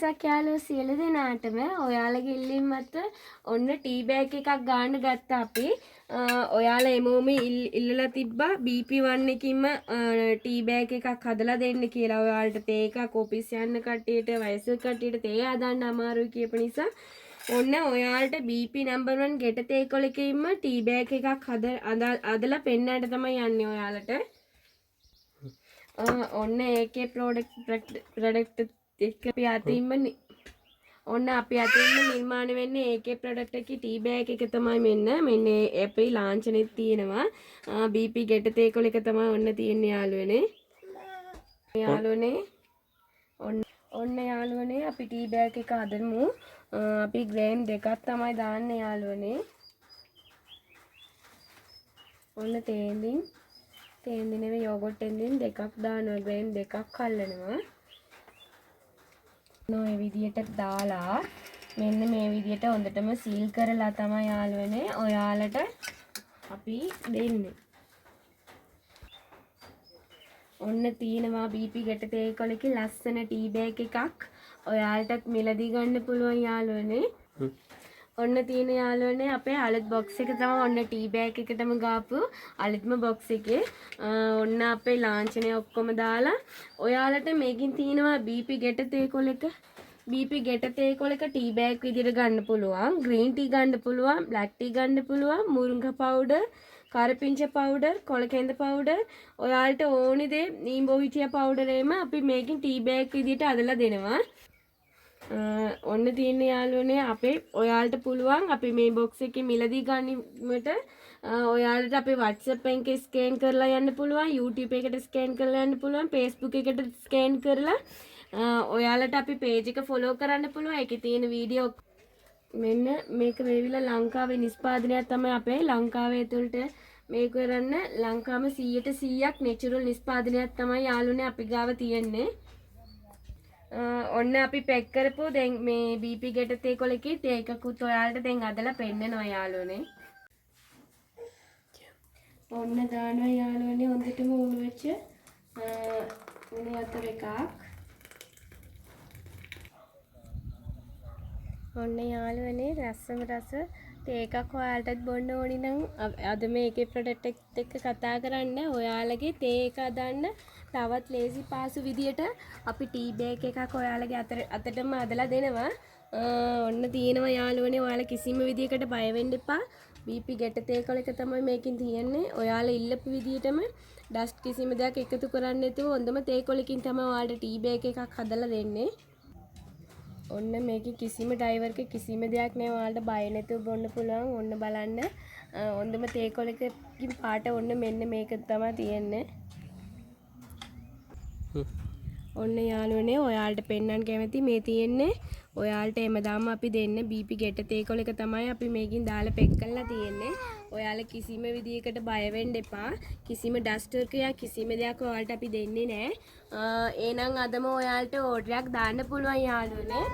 දවසක් යාළුවෝ සියලු දෙනාටම ඔයාලගේ ඉල්ලීම් මත ඔන්න ටී බෑග් එකක් ගන්න ගත්තා අපි. ඔයාලා එමෝම ඉල්ලලා තිබ්බා BP1 එකකින්ම ටී බෑග් එකක් හදලා දෙන්න කියලා. ඔයාලට තේ එකක් ඔෆිස් යන්න කට්ටියට වයසක කට්ටියට තේ හදන්න අමාරුයි කියපු නිසා ඔන්න ඔයාලට BP number 1 ගෙට තේ කොලකෙින්ම ටී බෑග් එකක් හදලා පෙන්නන්න තමයි යන්නේ ඔයාලට. ඔන්න ඒකේ ප්‍රොඩක්ට් එක අපි අතින්ම ඔන්න අපි අතින්ම නිර්මාණය වෙන්නේ ඒකේ ප්‍රොඩක්ට් එකේ ටී බෑග් එක තමයි මෙන්න අපේ ලාංඡනෙත් තියෙනවා. BP ගෙට තේ කොල එක තමයි ඔන්න තියෙන්නේ යාළුවනේ. ඔන්න යාළුවනේ අපි ටී බෑග් එක හදමු. අපි ග්‍රෑම් 2ක් තමයි දාන්නේ යාළුවනේ. ඔන්න තේන්දින් නෙවෙයි යෝගට් එකෙන් දෙකක් දානවා. ග්‍රෑම් 2ක් අල්ලනවා. මේ විදියට දාලා මෙන්න මේ විදියට හොඳටම සීල් කරලා තමයි යාළුවනේ ඔයාලට අපි දෙන්නේ. ඔන්න තියෙනවා BP ගෙට තේ කොලකේ ලස්සන ටී බෑග් එකක්. ඔයාලටත් මිලදී ගන්න පුළුවන් යාළුවනේ. ඔන්න තියෙන යාළුවනේ අපේ අලුත් බොක්ස් එක තමයි ඔන්න ටී බෑග් එකටම ගාපු අලුත්ම බොක්ස් එකේ. ඔන්න අපේ ලාංඡනය ඔක්කොම දාලා ඔයාලට මේකෙන් තියෙනවා BP ගෙට තේ කොලක ටී බෑග් විදිහට ගන්න පුළුවන්. ග්‍රීන් ටී ගන්න පුළුවන්, බ්ලැක් ටී ගන්න පුළුවන්, මුරුංගා පවුඩර්, කරපිංච පවුඩර්, කොලකැඳ පවුඩර් ඔයාලට ඕනි දේ නීම්බෝ හිටියා පවුඩර් එම අපි මේකෙන් ටී බෑග් විදිහට හදලා දෙනවා. ඔන්න තියෙන යාළුවනේ අපේ ඔයාලට පුළුවන් අපි මේ බොක්ස් එකේ මිලදී ගන්නීමට ඔයාලට අපේ WhatsApp එකේ ස්කෑන් කරලා යන්න පුළුවන්, YouTube එකට ස්කෑන් කරලා යන්න පුළුවන්, Facebook එකට ස්කෑන් කරලා ඔයාලට අපි page එක follow කරන්න පුළුවන්. ඒකේ තියෙන වීඩියෝ මෙන්න මේක වේවිලා ලංකාවේ නිෂ්පාදනයක් තමයි අපේ ලංකාවේ ඇතුළට මේක කරන්න ලංකාවම 100% natural නිෂ්පාදනයක් තමයි යාළුවනේ අපි ගාව තියෙන්නේ. ඔන්න අපි පැක් කරපු දැන් මේ BP ගෙට තේ කොලකේ තේ එකකුත් ඔයාලට දැන් අදලා පෙන්නනවා යාළුවනේ. ඔන්න දානවා යාළුවනේ හොඳටම උණු වෙච්ච උණු වතුර එකක්. ඔන්න යාළුවනේ රසම රස තේ එකක් ඔයාලටත් බොන්න ඕනි නම් අද මේකේ ප්‍රොඩක්ට් එක්ක කතා කරන්න ඔයාලගේ තේ එක හදන්න තවත් ලේසි පාසු විදියට අපි ටී බෑග් එකක් ඔයාලගේ අතටම හදලා දෙනවා. ඔන්න තියෙනවා යාළුවනේ ඔයාලා කිසිම විදියකට බය වෙන්න එපා. BP ගෙට තේ කොල එක තමයි මේකෙන් තියෙන්නේ. ඔයාලා ඉල්ලපු විදියටම ඩස්ට් කිසිම දෙයක් එකතු කරන්නේ නැතුව හොඳම තේ කොලකින් තමයි ඔයාලට ටී බෑග් එකක් හදලා දෙන්නේ. ඔන්න මේකේ කිසිම ඩ්‍රයිවර්ක කිසිම දෙයක් නෑ. ඔයාලට බය නැතුව බොන්න පුළුවන්. ඔන්න බලන්න. හොඳම තේ කොලකකින් පාට ඔන්න මෙන්න මේක තමයි තියෙන්නේ. ඔන්න යාළුවනේ ඔයාලට පෙන්වන්න කැමති මේ තියෙන්නේ ඔයාලට එමදාම අපි දෙන්න BP ගෙට තේ කොල එක තමයි අපි මේකින් දාලා පෙක් කරලා තියෙන්නේ. ඔයාලා කිසිම විදියකට බය වෙන්න එපා. කිසිම ඩස්ට් එකක් කිසිම දෙයක් ඔයාලට අපි දෙන්නේ නැහැ. එහෙනම් අදම ඔයාලට ඕඩර් එකක් දාන්න පුළුවන් යාළුවනේ.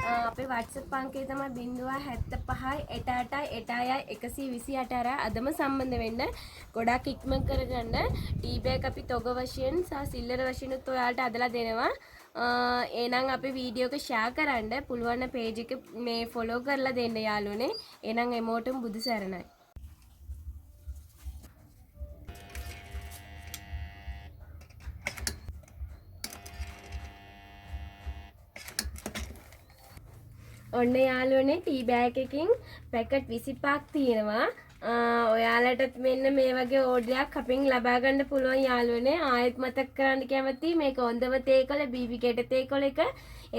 අපේ WhatsApp අංකය තමයි 075 අදම සම්බන්ධ වෙන්න. ගොඩක් ඉක්මන් කරගන්න. ටී බෑග් අපි තොග වශයෙන් සහ සිල්ලර වශයෙන් උත් ඔයාලට අදලා දෙනවා. එහෙනම් අපි වීඩියෝ එක ෂෙයා කරන්න පුළුවන් page එක මේ follow කරලා දෙන්න යාළුවනේ. එහෙනම් එමෝටම බුදු සරණයි. ඔන්න යාළුවනේ ටී බෑග් එකකින් පැකට් 25ක් තියෙනවා. ඔයාලටත් මෙන්න මේ වගේ ඕඩර් එකක් අපෙන් ලබා ගන්න පුළුවන් යාළුවනේ. ආයෙත් මතක් කරන්න කැමතියි මේක හොඳම තේ කොළ BP ගෙට තේ කොළ එක.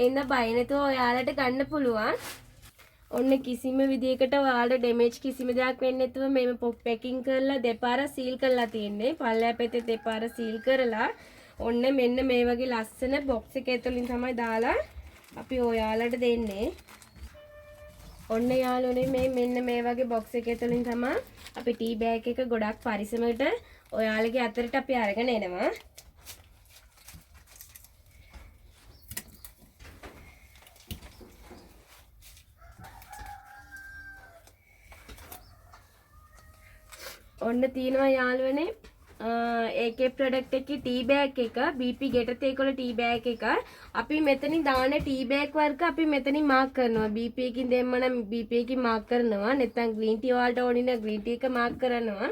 එන්න බය නැතුව ඔයාලට ගන්න පුළුවන්. ඔන්න කිසිම විදියකට ඔයාලට ඩැමේජ් කිසිම දෙයක් වෙන්නේ නැතුව මේව පැකින් කරලා දෙපාර සීල් කරලා තියෙන්නේ. පල්ලෑ පැත්තේ දෙපාර සීල් කරලා ඔන්න මෙන්න මේ වගේ ලස්සන බොක්ස් එක ඇතුලින් තමයි දාලා අපි ඔයාලට දෙන්නේ. ඔන්න යාළුවනේ මෙන්න මේ වගේ බොක්ස් එක ඇතුලින් තමයි අපි ටී බෑග් එක ගොඩක් පරිස්සමකට ඔයාලගේ අතට අපි අරගෙන එනවා. ඔන්න තියෙනවා යාළුවනේ ඒකේ ප්‍රොඩක්ට් එකේ ටී බෑග් එක BP ගෙට තේ කොළ ටී බෑග් එක අපි මෙතනින් දාන ටී බෑග් වර්ග අපි මෙතනින් මාක් කරනවා. BP එකකින් දෙන්න නම් BP එකකින් මාක් කරනවා. නැත්නම් ග්‍රීන් ටී වලට ඕනේ නම් ග්‍රීන් ටී එක මාක් කරනවා.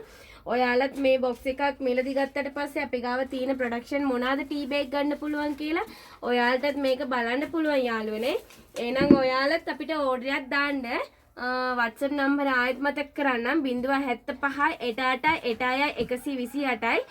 ඔයාලත් මේ බොක්ස් එකක් මිලදී ගත්තට පස්සේ අපි ගාව තියෙන ප්‍රොඩක්ෂන් මොනවාද ටී බෑග් ගන්න පුළුවන් කියලා ඔයාලටත් මේක බලන්න පුළුවන් යාළුවනේ. එහෙනම් ඔයාලත් අපිට ඕඩර් එකක් දාන්න WhatsApp නම්බර ආයෙත් මතක් කරන්නම් 075 88 86 128යි